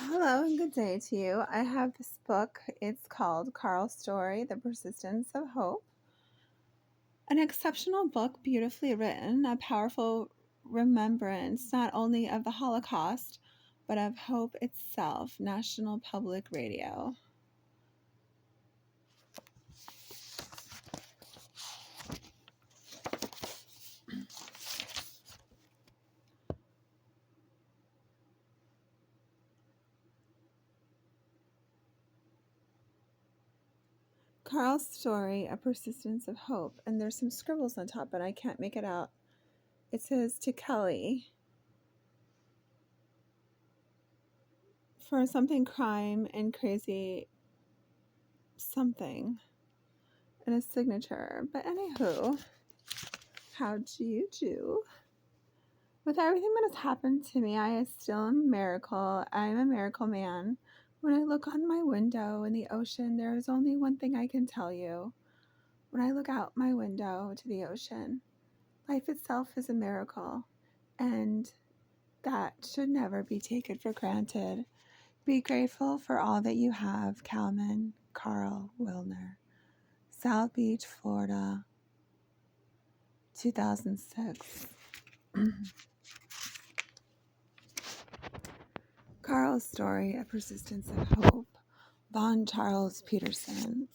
Hello and good day to you. I have this book. It's called Carl's Story, The Persistence of Hope. An exceptional book, beautifully written, a powerful remembrance not only of the Holocaust, but of hope itself. National Public Radio. Carl's Story, A Persistence of Hope. And there's some scribbles on top, but I can't make it out. It says to Kelly, for something crime and crazy something, and a signature. But anywho, how do you do? With everything that has happened to me, I still am a miracle. I am a miracle man. When I look on my window in the ocean, there is only one thing I can tell you. When I look out my window to the ocean, life itself is a miracle, and that should never be taken for granted. Be grateful for all that you have. Calman, Carl Wilner. South Beach, Florida, 2006. Carl's Story, A Persistence of Hope. Von Charles Peterson.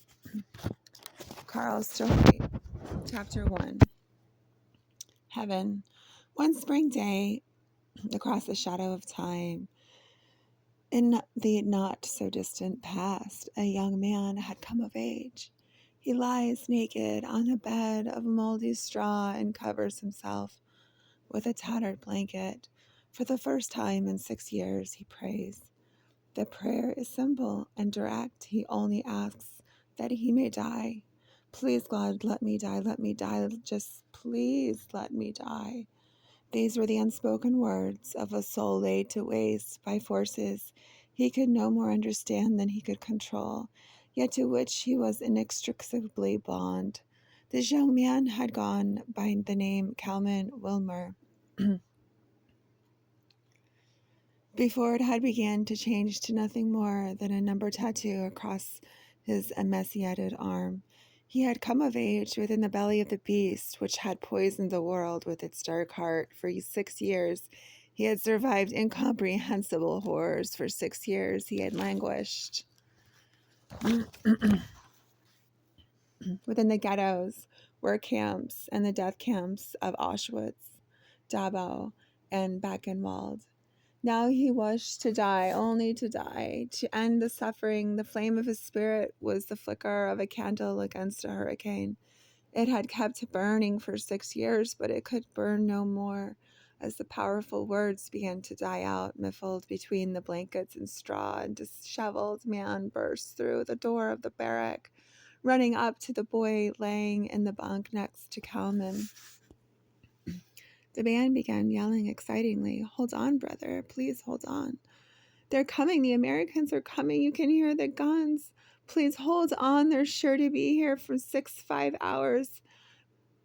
Carl's Story, Chapter 1. Heaven. One spring day, across the shadow of time, in the not-so-distant past, a young man had come of age. He lies naked on a bed of moldy straw and covers himself with a tattered blanket. For the first time in 6 years, he prays. The prayer is simple and direct. He only asks that he may die. Please, God, let me die. Let me die. Just please let me die. These were the unspoken words of a soul laid to waste by forces he could no more understand than he could control, yet to which he was inextricably bound. This young man had gone by the name Calman Wilmer. Before it had begun to change to nothing more than a number tattoo across his emaciated arm. He had come of age within the belly of the beast which had poisoned the world with its dark heart. For 6 years he had survived incomprehensible horrors. For 6 years he had languished within the ghettos, work camps, and the death camps of Auschwitz, Dachau, and Buchenwald. Now he wished to die, only to die, to end the suffering. The flame of his spirit was the flicker of a candle against a hurricane. It had kept burning for 6 years, but it could burn no more. As the powerful words began to die out, muffled between the blankets and straw, a disheveled man burst through the door of the barrack, running up to the boy laying in the bunk next to Kalman. The man began yelling excitedly, "Hold on, brother. Please hold on. They're coming. The Americans are coming. You can hear the guns. Please hold on. They're sure to be here for 5 hours.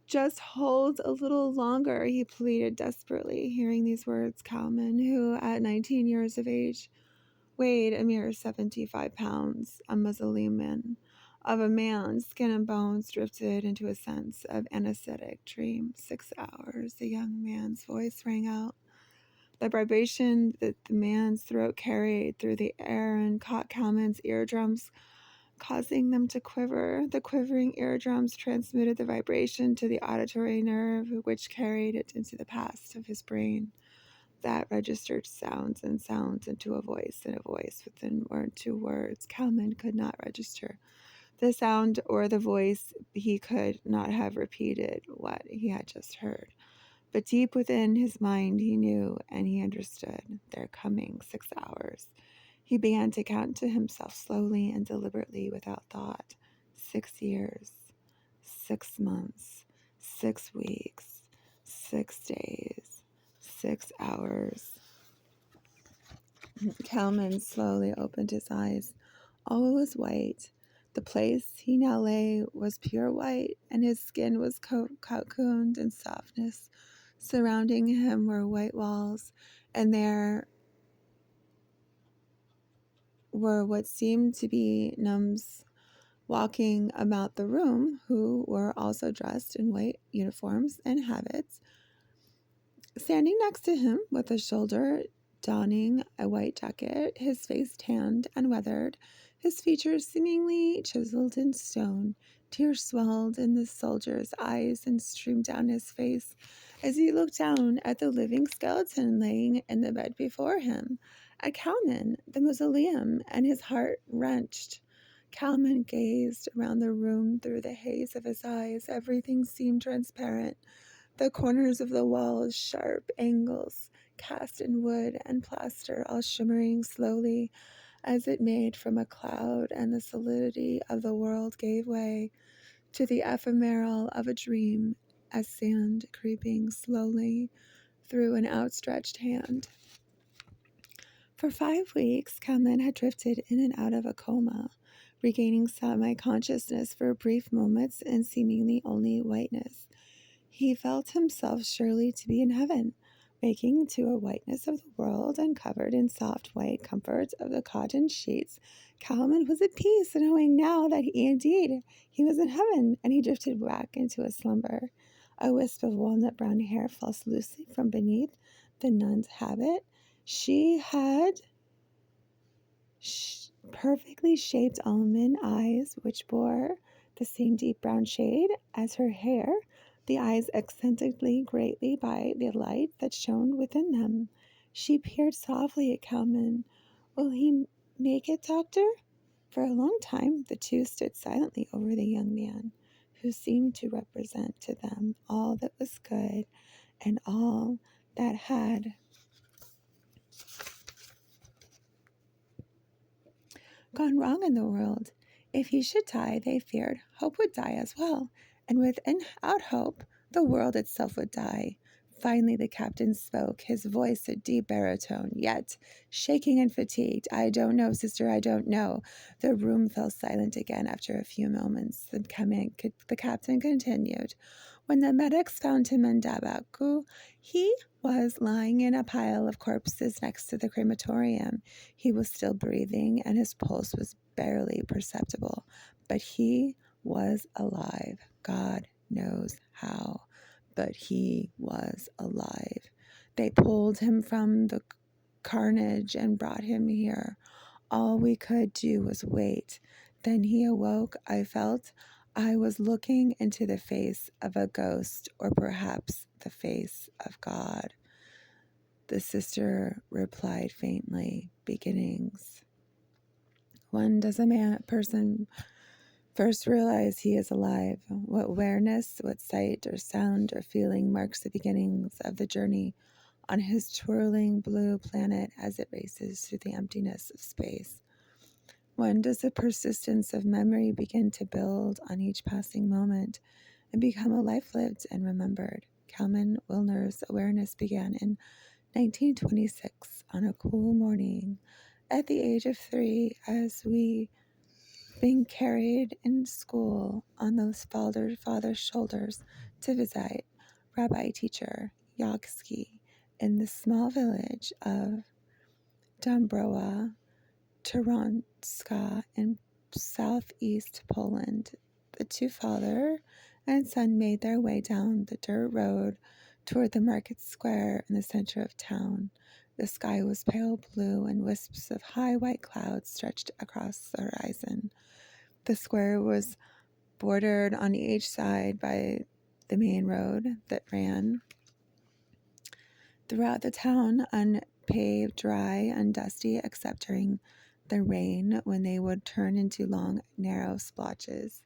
Just hold a little longer," he pleaded desperately. Hearing these words, Kalman, who at 19 years of age weighed a mere 75 pounds, a Muslim of a man, skin and bones, drifted into a sense of anesthetic dream. 6 hours, the young man's voice rang out. The vibration that the man's throat carried through the air and caught Kalman's eardrums, causing them to quiver. The quivering eardrums transmitted the vibration to the auditory nerve, which carried it into the past of his brain. That registered sounds and sounds into a voice, and a voice within 2 words. Kalman could not register the sound or the voice. He could not have repeated what he had just heard. But deep within his mind he knew and he understood. They're coming. 6 hours. He began to count to himself slowly and deliberately without thought. 6 years, 6 months, 6 weeks, 6 days, 6 hours. Kalman slowly opened his eyes. All was white. The place he now lay was pure white, and his skin was cocooned in softness. Surrounding him were white walls, and there were what seemed to be nuns walking about the room, who were also dressed in white uniforms and habits. Standing next to him, with a shoulder donning a white jacket, his face tanned and weathered, his features seemingly chiseled in stone, tears swelled in the soldier's eyes and streamed down his face as he looked down at the living skeleton laying in the bed before him, at Calman, the mausoleum, and his heart wrenched. Calman gazed around the room through the haze of his eyes. Everything seemed transparent. The corners of the walls, sharp angles cast in wood and plaster, all shimmering slowly as it made from a cloud, and the solidity of the world gave way to the ephemeral of a dream, as sand creeping slowly through an outstretched hand. For 5 weeks, Kalman had drifted in and out of a coma, regaining semi-consciousness for brief moments and seemingly only whiteness. He felt himself surely to be in heaven, waking to a whiteness of the world and covered in soft white comforts of the cotton sheets. Kalman was at peace, knowing now that he was in heaven, and he drifted back into a slumber. A wisp of walnut brown hair fell loosely from beneath the nun's habit. She had perfectly shaped almond eyes, which bore the same deep brown shade as her hair, the eyes accented greatly by the light that shone within them. She peered softly at Kalman. "Will he make it, doctor?" For a long time, the two stood silently over the young man, who seemed to represent to them all that was good and all that had gone wrong in the world. If he should die, they feared, hope would die as well, and without hope, the world itself would die. Finally, the captain spoke, his voice a deep baritone, yet shaking and fatigued. "I don't know, sister, I don't know." The room fell silent again after a few moments. The captain continued. "When the medics found him in Dabaku, he was lying in a pile of corpses next to the crematorium. He was still breathing, and his pulse was barely perceptible, but he was alive. God knows how, but he was alive. They pulled him from the carnage and brought him here. All we could do was wait. Then he awoke. I felt I was looking into the face of a ghost, or perhaps the face of God." The sister replied faintly, "Beginnings. When does a person first realize he is alive? What awareness, what sight or sound or feeling marks the beginnings of the journey on his twirling blue planet as it races through the emptiness of space? When does the persistence of memory begin to build on each passing moment and become a life lived and remembered?" Kalman Wilner's awareness began in 1926 on a cool morning at the age of 3, as we being carried in school on the father's shoulders to visit rabbi teacher Yagsky in the small village of Dąbrowa Toronska in southeast Poland. The two father and son made their way down the dirt road toward the market square in the center of town. The sky was pale blue, and wisps of high white clouds stretched across the horizon. The square was bordered on each side by the main road that ran throughout the town, unpaved, dry, and dusty, except during the rain, when they would turn into long, narrow splotches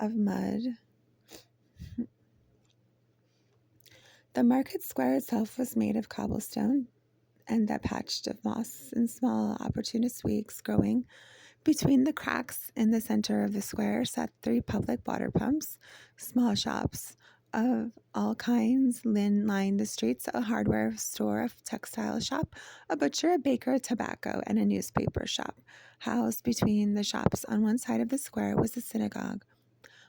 of mud. The market square itself was made of cobblestone, and that patch of moss and small opportunist weeds growing between the cracks in the center of the square sat 3 public water pumps. Small shops of all kinds lined the streets: a hardware store, a textile shop, a butcher, a baker, a tobacco, and a newspaper shop. Housed between the shops on one side of the square was a synagogue,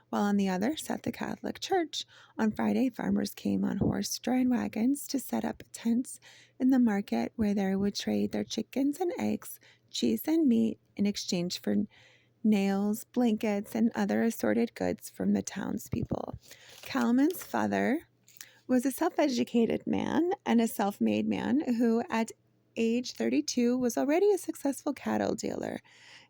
while on the other sat the Catholic Church. On Friday, farmers came on horse-drawn wagons to set up tents in the market where they would trade their chickens and eggs, cheese and meat in exchange for nails, blankets, and other assorted goods from the townspeople. Kalman's father was a self-educated man and a self-made man who, at age 32, was already a successful cattle dealer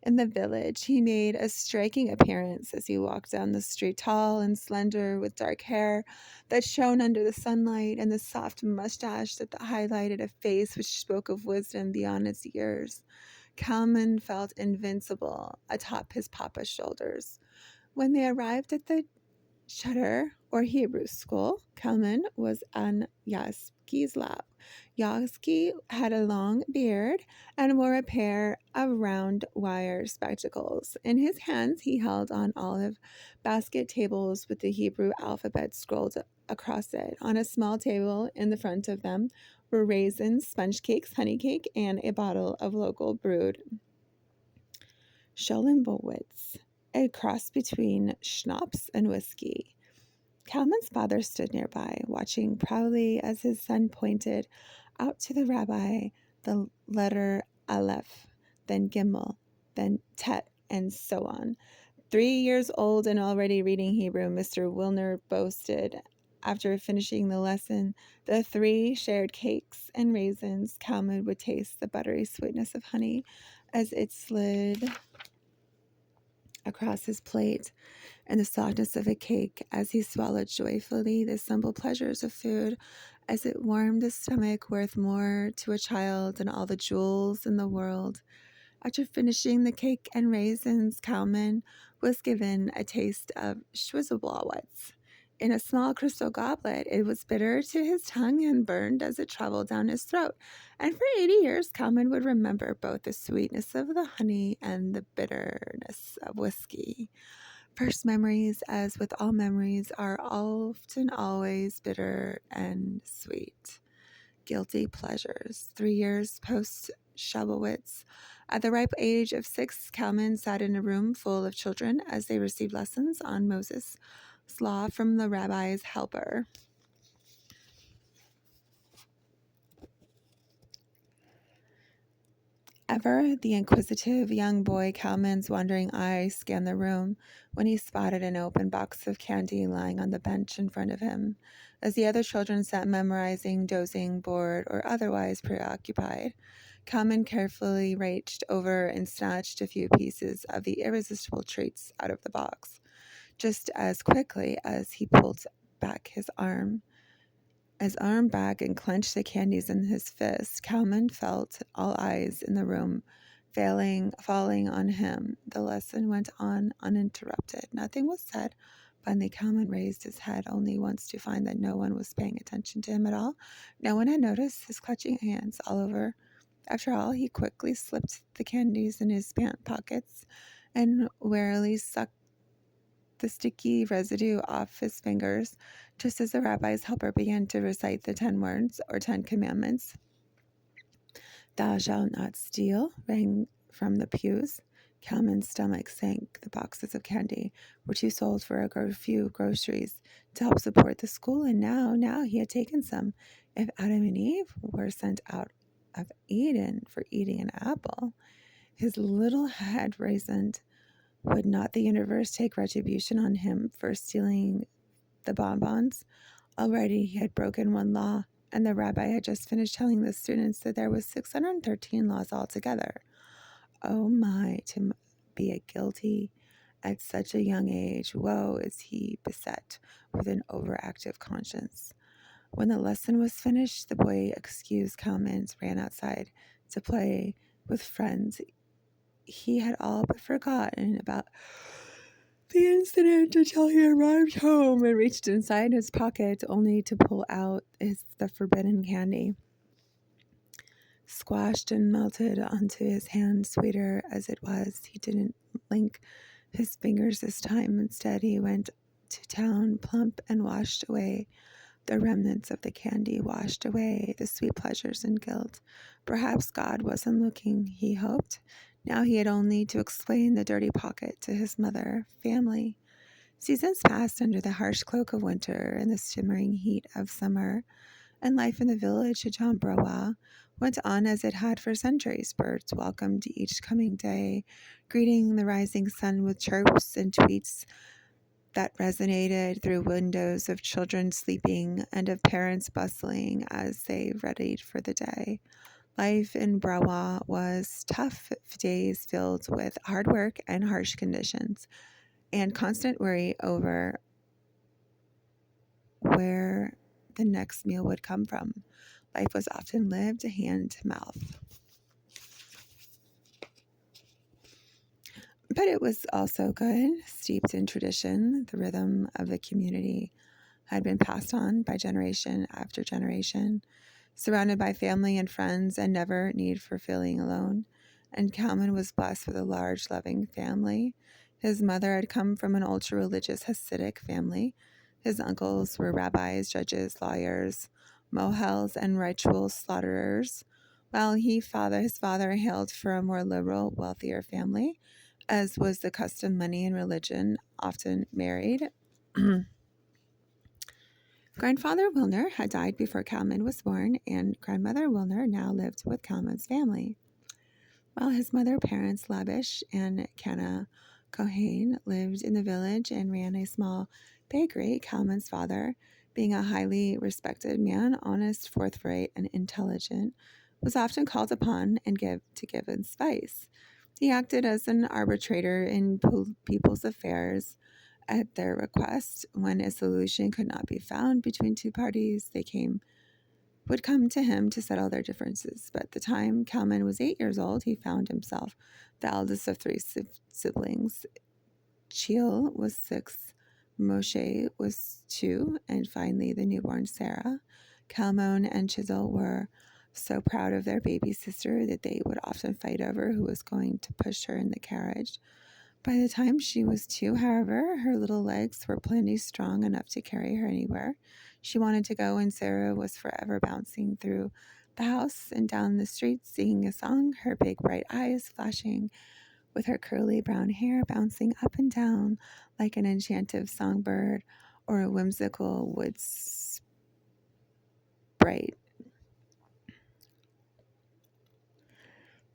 in the village. He made a striking appearance as he walked down the street, tall and slender, with dark hair that shone under the sunlight and the soft mustache that highlighted a face which spoke of wisdom beyond its years. Kalman felt invincible atop his papa's shoulders. When they arrived at the Shutter or Hebrew school, Kalman was on Yaski's lap. Yaski had a long beard and wore a pair of round wire spectacles. In his hands, he held on olive basket tables with the Hebrew alphabet scrolled across it. On a small table in the front of them were raisins, sponge cakes, honey cake, and a bottle of local brewed Scholenbowitz, a cross between schnapps and whiskey. Kalman's father stood nearby, watching proudly as his son pointed out to the rabbi the letter Aleph, then Gimel, then Tet, and so on. 3 years old and already reading Hebrew, Mr. Wilner boasted. After finishing the lesson, the three shared cakes and raisins. Kalman would taste the buttery sweetness of honey as it slid across his plate, and the softness of a cake as he swallowed joyfully the simple pleasures of food, as it warmed his stomach, worth more to a child than all the jewels in the world. After finishing the cake and raisins, Kalman was given a taste of Schwizzleblawitz in a small crystal goblet. It was bitter to his tongue and burned as it traveled down his throat. And for 80 years, Kalman would remember both the sweetness of the honey and the bitterness of whiskey. First memories, as with all memories, are often always bitter and sweet. Guilty pleasures. 3 years post Shabowitz. At the ripe age of 6, Kalman sat in a room full of children as they received lessons on Moses' law from the rabbi's helper. Ever the inquisitive young boy, Kalman's wandering eyes scanned the room when he spotted an open box of candy lying on the bench in front of him. As the other children sat memorizing, dozing, bored, or otherwise preoccupied, Kalman carefully reached over and snatched a few pieces of the irresistible treats out of the box. Just as quickly as he pulled back his arm back and clenched the candies in his fist, Kalman felt all eyes in the room falling on him. The lesson went on uninterrupted. Nothing was said. Finally, Kalman raised his head only once to find that no one was paying attention to him at all. No one had noticed his clutching hands all over. After all, he quickly slipped the candies in his pant pockets and warily sucked the sticky residue off his fingers, just as the rabbi's helper began to recite the 10 words or 10 commandments. Thou shalt not steal rang from the pews. Kalman's stomach sank. The boxes of candy were too sold for a few groceries to help support the school, and now he had taken some. If Adam and Eve were sent out of Eden for eating an apple, his little head raisined. Would not the universe take retribution on him for stealing the bonbons? Already he had broken one law, and the rabbi had just finished telling the students that there was 613 laws altogether. Oh my, to be a guilty at such a young age. Woe is he beset with an overactive conscience. When the lesson was finished, the boy excused Kalman's, ran outside to play with friends. He had all but forgotten about the incident until he arrived home and reached inside his pocket only to pull out the forbidden candy. Squashed and melted onto his hand, sweeter as it was, he didn't link his fingers this time. Instead, he went to town, plump, and washed away the remnants of the candy, washed away the sweet pleasures and guilt. Perhaps God wasn't looking, he hoped. Now he had only to explain the dirty pocket to his mother, family. Seasons passed under the harsh cloak of winter and the shimmering heat of summer, and life in the village of John Browa went on as it had for centuries. Birds welcomed each coming day, greeting the rising sun with chirps and tweets that resonated through windows of children sleeping and of parents bustling as they readied for the day. Life in Brawa was tough days filled with hard work and harsh conditions, and constant worry over where the next meal would come from. Life was often lived hand to mouth. But it was also good, steeped in tradition. The rhythm of the community had been passed on by generation after generation, surrounded by family and friends, and never need for feeling alone. And Kalman was blessed with a large, loving family. His mother had come from an ultra religious Hasidic family. His uncles were rabbis, judges, lawyers, mohels, and ritual slaughterers, while his father hailed from a more liberal, wealthier family. As was the custom, money and religion often married. Grandfather Wilner had died before Kalman was born, and grandmother Wilner now lived with Kalman's family. While his mother parents, Labish and Kana Kohen, lived in the village and ran a small bakery, Kalman's father, being a highly respected man, honest, forthright, and intelligent, was often called upon and to give advice. He acted as an arbitrator in people's affairs at their request. When a solution could not be found between two parties, would come to him to settle their differences. But at the time Kalman was 8 years old, he found himself the eldest of three siblings. Chil was 6, Moshe was 2, and finally the newborn Sarah. Kalmon and Chisel were so proud of their baby sister that they would often fight over who was going to push her in the carriage. By the time she was 2, however, her little legs were plenty strong enough to carry her anywhere she wanted to go, and Sarah was forever bouncing through the house and down the street singing a song, her big bright eyes flashing with her curly brown hair bouncing up and down like an enchanted songbird or a whimsical wood sprite.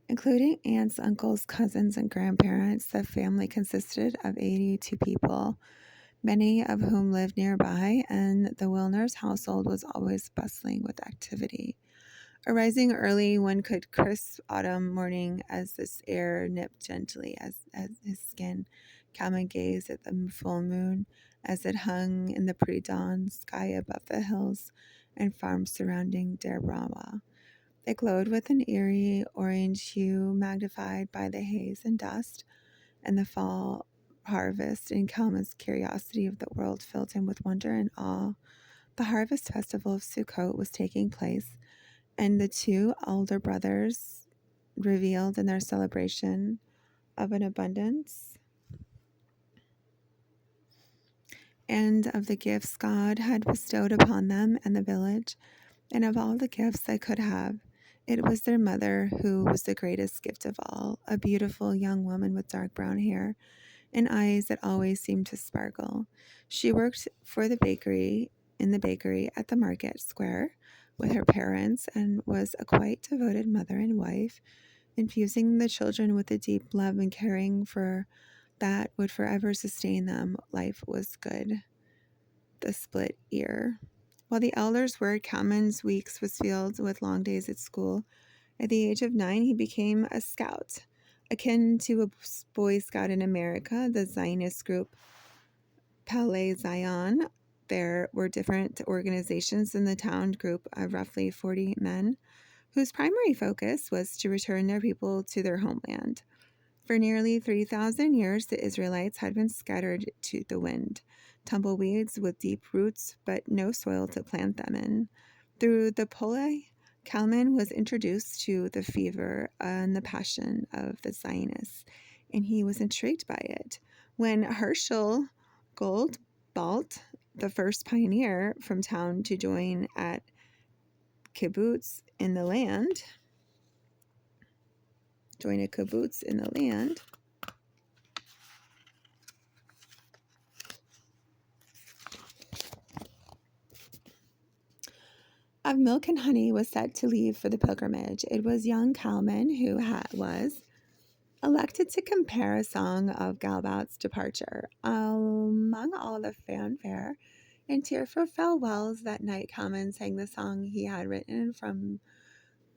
Including aunts, uncles, cousins, and grandparents, the family consisted of 82 people, many of whom lived nearby, and the Wilners' household was always bustling with activity. Arising early one could crisp autumn morning as this air nipped gently as his skin, Kalman gazed at the full moon as it hung in the pre-dawn sky above the hills and farms surrounding Derbrawa. It glowed with an eerie orange hue magnified by the haze and dust, and the fall harvest, and Kalman's curiosity of the world filled him with wonder and awe. The harvest festival of Sukkot was taking place, and the two elder brothers revealed in their celebration of an abundance and of the gifts God had bestowed upon them and the village, and of all the gifts they could have. It was their mother who was the greatest gift of all, a beautiful young woman with dark brown hair and eyes that always seemed to sparkle. She worked for in the bakery at the market square with her parents and was a quite devoted mother and wife, infusing the children with a deep love and caring for that would forever sustain them. Life was good. The split ear. While the elders were, Kalman's weeks was filled with long days at school. At the age of 9, he became a scout, akin to a Boy Scout in America, the Zionist group Palais Zion. There were different organizations in the town group of roughly 40 men, whose primary focus was to return their people to their homeland. For nearly 3,000 years, the Israelites had been scattered to the wind, tumbleweeds with deep roots but no soil to plant them in. Through the Pole, Kalman was introduced to the fever and the passion of the Zionists, and he was intrigued by it. When Herschel Goldbalt, the first pioneer from town to join at kibbutz in the land, Milk and Honey was set to leave for the pilgrimage. It was young Calman who was elected to compare a song of Galbaut's departure. Among all the fanfare and tearful farewells that night, Calman sang the song he had written from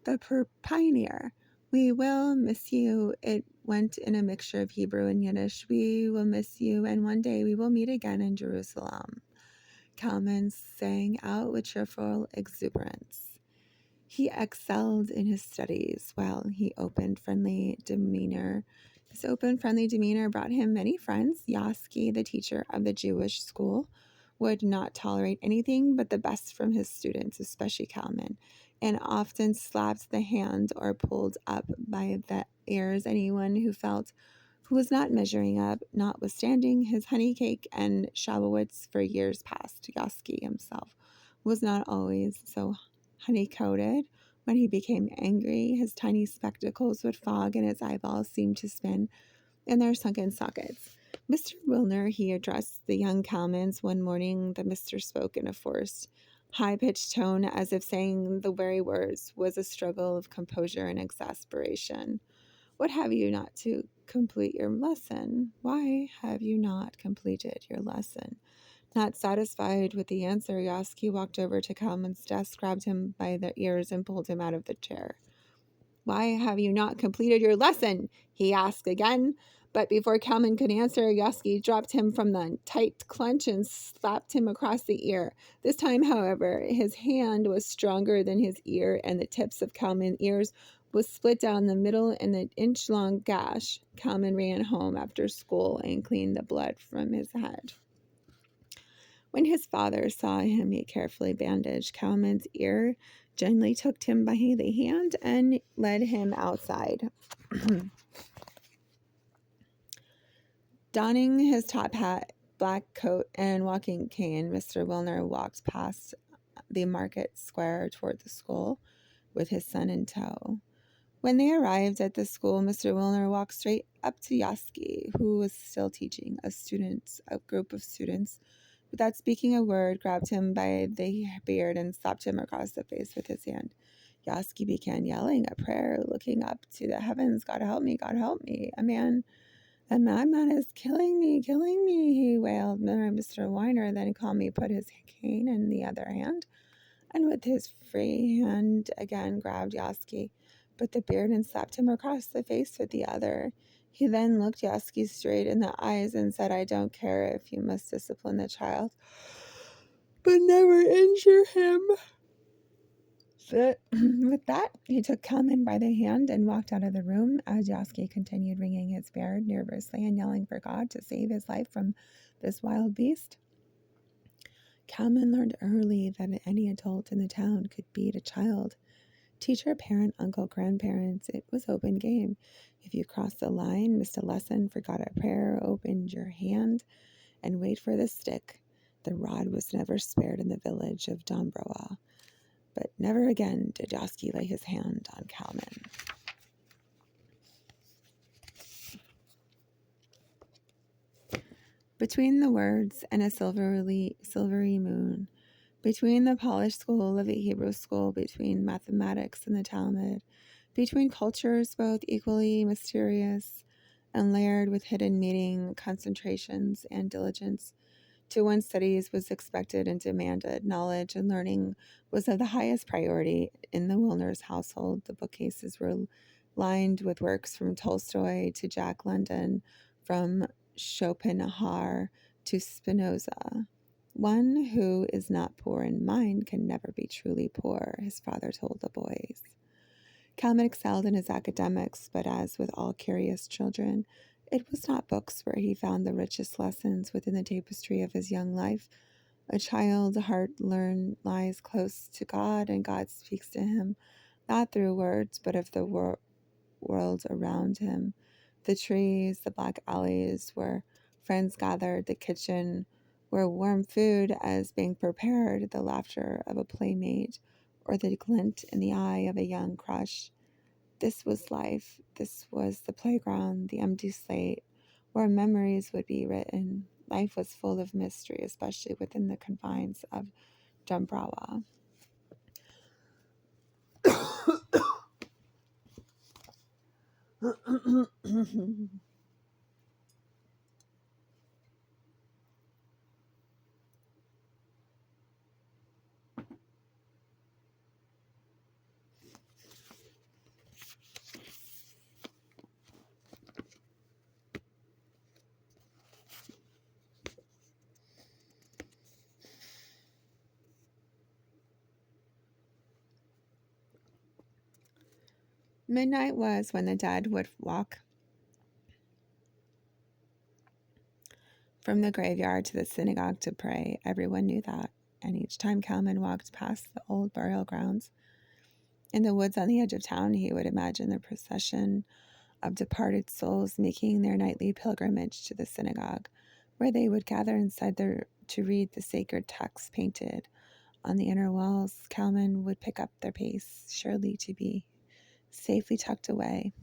the Pioneer. We will miss you. It went in a mixture of Hebrew and Yiddish. We will miss you, and one day we will meet again in Jerusalem. Calman sang out with cheerful exuberance. He excelled in his studies while his open, friendly demeanor brought him many friends. Yasky, the teacher of the Jewish school, would not tolerate anything but the best from his students, especially Kalman, and often slapped the hand or pulled up by the ears anyone who was not measuring up, notwithstanding his honey cake and Shabbos for years past. Yasky himself was not always so honey-coated. When he became angry, his tiny spectacles would fog and his eyeballs seemed to spin in their sunken sockets. Mr. Wilner, he addressed the young Calmans one morning. The mister spoke in a forced, high-pitched tone, as if saying the very words was a struggle of composure and exasperation. What have you not to complete your lesson? Why have you not completed your lesson? Not satisfied with the answer, Yasky walked over to Kalman's desk, grabbed him by the ears, and pulled him out of the chair. Why have you not completed your lesson? He asked again. But before Kalman could answer, Yasky dropped him from the tight clench and slapped him across the ear. This time, however, his hand was stronger than his ear, and the tips of Kalman's ears was split down the middle in an inch-long gash. Kalman ran home after school and cleaned the blood from his head. When his father saw him, he carefully bandaged Kalman's ear, gently took him by the hand, and led him outside. Donning his top hat, black coat, and walking cane, Mr. Wilner walked past the market square toward the school with his son in tow. When they arrived at the school, Mr. Wilner walked straight up to Yasky, who was still teaching a group of students. Without speaking a word, grabbed him by the beard and slapped him across the face with his hand. Yasky began yelling a prayer, looking up to the heavens. God help me, God help me. A madman is killing me, he wailed. Mr. Weiner then calmly put his cane in the other hand, and with his free hand again grabbed Yasky, but the beard and slapped him across the face with the other. He then looked Yasky straight in the eyes and said, I don't care if you must discipline the child, but never injure him. With that, he took Kalman by the hand and walked out of the room as Yasky continued wringing his beard nervously and yelling for God to save his life from this wild beast. Kalman learned early that any adult in the town could beat a child. Teacher, parent, uncle, grandparents, it was open game. If you crossed the line, missed a lesson, forgot a prayer, opened your hand, and wait for the stick. The rod was never spared in the village of Dombrowa. But never again did Yasky lay his hand on Kalman. Between the words and a silvery moon, between the polished school of the Hebrew school, between mathematics and the Talmud, between cultures both equally mysterious and layered with hidden meaning, concentrations, and diligence, to one's studies was expected and demanded. Knowledge and learning was of the highest priority. In the Wilner's household, the bookcases were lined with works from Tolstoy to Jack London, from Schopenhauer to Spinoza. One who is not poor in mind can never be truly poor, his father told the boys. Kalman excelled in his academics, but as with all curious children, it was not books where he found the richest lessons within the tapestry of his young life. A child's heart lies close to God, and God speaks to him, not through words, but of the world around him. The trees, the black alleys where friends gathered, the kitchen where warm food is being prepared, the laughter of a playmate, or the glint in the eye of a young crush. This was life. This was the playground, the empty slate, where memories would be written. Life was full of mystery, especially within the confines of Dumbrawa. Midnight was when the dead would walk from the graveyard to the synagogue to pray. Everyone knew that. And each time Kalman walked past the old burial grounds in the woods on the edge of town, he would imagine the procession of departed souls making their nightly pilgrimage to the synagogue, where they would gather inside there to read the sacred texts painted on the inner walls. Kalman would pick up their pace, surely to be safely tucked away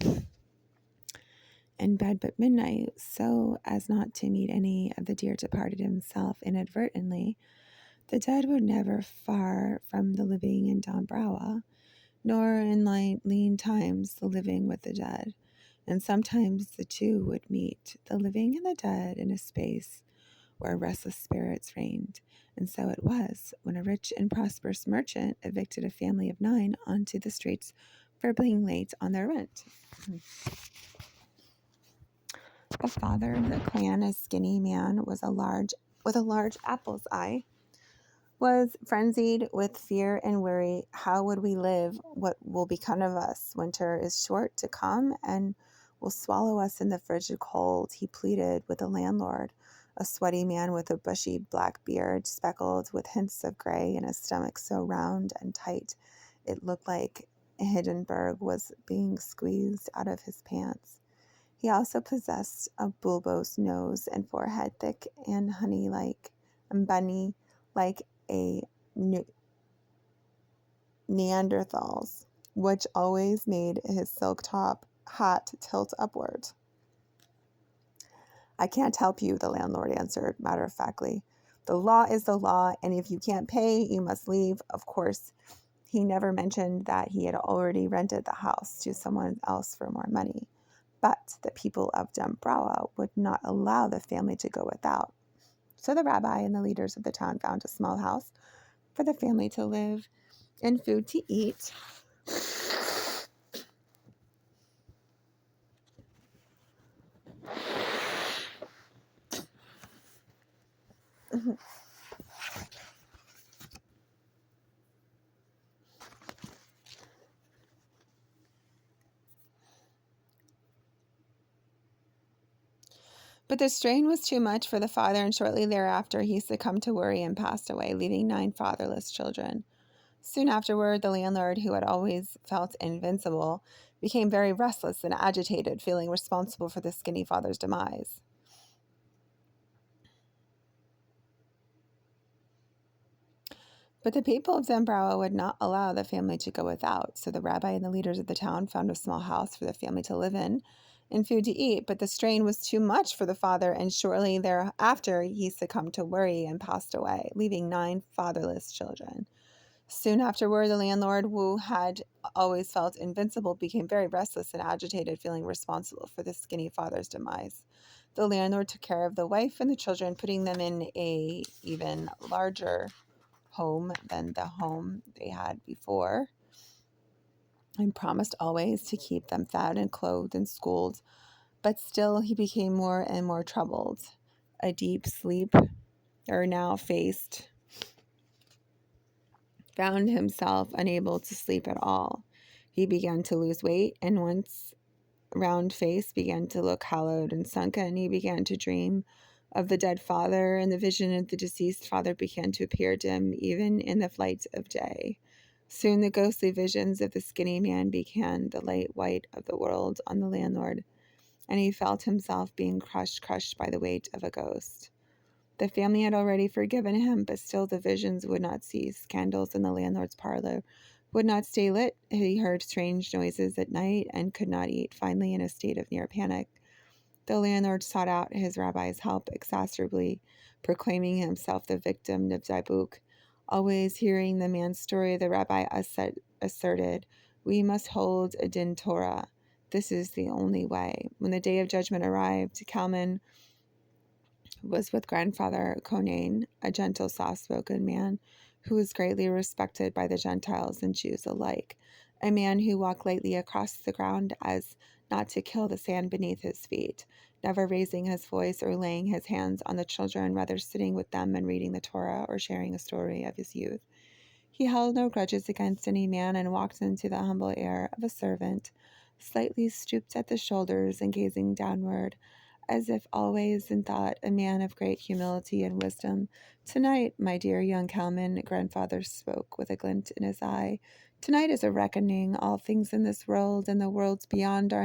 in bed but midnight, so as not to meet any of the dear departed himself inadvertently. The dead were never far from the living in Dombrawa, nor in lean times the living with the dead, and sometimes the two would meet, the living and the dead, in a space where restless spirits reigned. And so it was, when a rich and prosperous merchant evicted a family of 9 onto the streets for being late on their rent. The father of the clan, a skinny man, with a large apple's eye, was frenzied with fear and worry. How would we live? What will become of us? Winter is short to come and will swallow us in the frigid cold, he pleaded with the landlord, a sweaty man with a bushy black beard, speckled with hints of gray, and a stomach so round and tight it looked like Hindenburg was being squeezed out of his pants. He also possessed a bulbous nose and forehead, thick and honey-like, and bunny like a Neanderthal's, which always made his silk top hat tilt upward. I can't help you, the landlord answered matter-of-factly. The law is the law, and if you can't pay, you must leave. Of course, he never mentioned that he had already rented the house to someone else for more money. But the people of Dumbrawa would not allow the family to go without. So the rabbi and the leaders of the town found a small house for the family to live and food to eat. But the strain was too much for the father, and shortly thereafter he succumbed to worry and passed away, leaving 9 fatherless children. Soon afterward, the landlord, who had always felt invincible, became very restless and agitated, feeling responsible for the skinny father's demise. But the people of Zambrano would not allow the family to go without, so the rabbi and the leaders of the town found a small house for the family to live in and food to eat. But the strain was too much for the father, and shortly thereafter he succumbed to worry and passed away, leaving 9 fatherless children. Soon afterward, the landlord, who had always felt invincible, became very restless and agitated, feeling responsible for the skinny father's demise. The landlord took care of the wife and the children, putting them in a even larger home than the home they had before, and promised always to keep them fed and clothed and schooled. But still he became more and more troubled. A deep sleep, or now found himself unable to sleep at all. He began to lose weight, and once round face began to look hollowed and sunken. He began to dream of the dead father, and the vision of the deceased father began to appear dim even in the light of day. Soon the ghostly visions of the skinny man began the light white of the world on the landlord, and he felt himself being crushed by the weight of a ghost. The family had already forgiven him, but still the visions would not cease. Candles in the landlord's parlor would not stay lit. He heard strange noises at night and could not eat. Finally, in a state of near panic, the landlord sought out his rabbi's help, exacerbably proclaiming himself the victim of Dibuk. Always hearing the man's story, the rabbi asserted, "We must hold a din Torah. This is the only way. When the day of judgment arrived, Kalman was with grandfather Conan, a gentle, soft-spoken man who was greatly respected by the Gentiles and Jews alike, a man who walked lightly across the ground as not to kill the sand beneath his feet, never raising his voice or laying his hands on the children, rather sitting with them and reading the Torah or sharing a story of his youth. He held no grudges against any man and walked into the humble air of a servant, slightly stooped at the shoulders and gazing downward, as if always in thought, a man of great humility and wisdom. "Tonight, my dear young Kalman," grandfather spoke with a glint in his eye, "tonight is a reckoning. All things in this world and the worlds beyond are